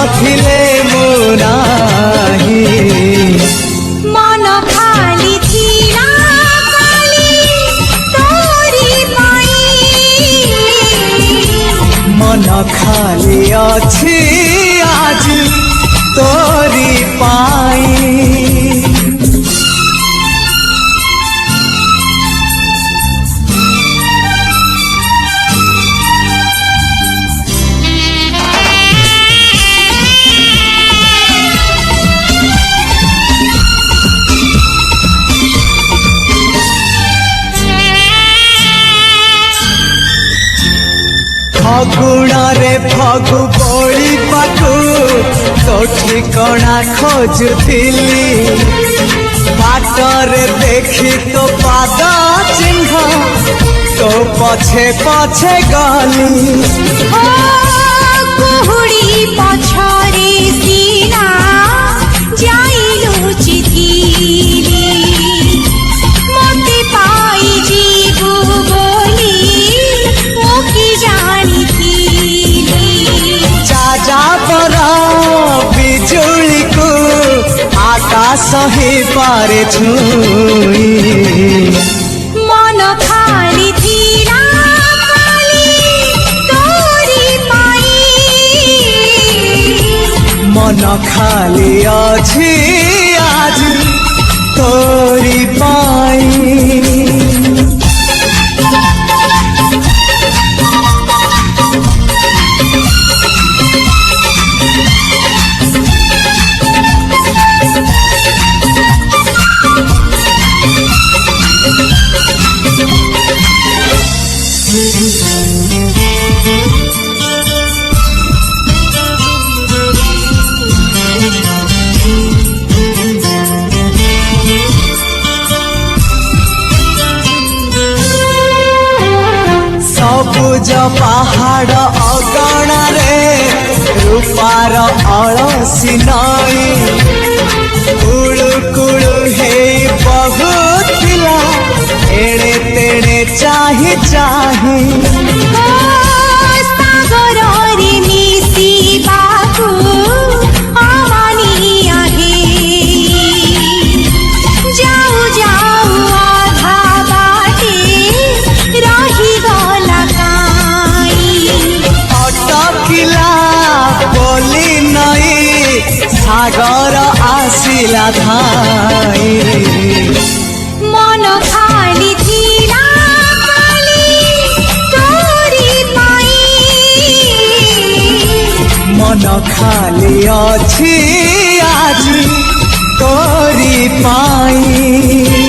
नथिले मु नाही मन खाली थिला काली तोरी पाई मन खाली अछि आज तोरी पाई फगुणरे फगु बड़ी पाखु तो ठिकଣା खोजुथिली बाटरे देखी तो पाद चिन्ह तो पछे पछे गली कुहुड़ी पछरे सीना जाइलु चिथिली मते पाई जीवु बोली मोकी जानी जा पर बिजुली को आकाश ही पारे छुई मन खाली थिला काली तोरी पाई मन खाली अछि आज तोरी पाई सबुज पहाड़ अगणारे रूपार अलसी नई कुळु कुळु हे बहुथिला एड़े तेड़े चाही चाही सागररे मिसिबाकु आवानी आहे जाऊ जाऊ आधा बाटे रही गला काई अटकिला बोली नई सागर आसिला धाई मन खाली थिला काली तोरी पाई मन खाली अछि आज तोरी पाई।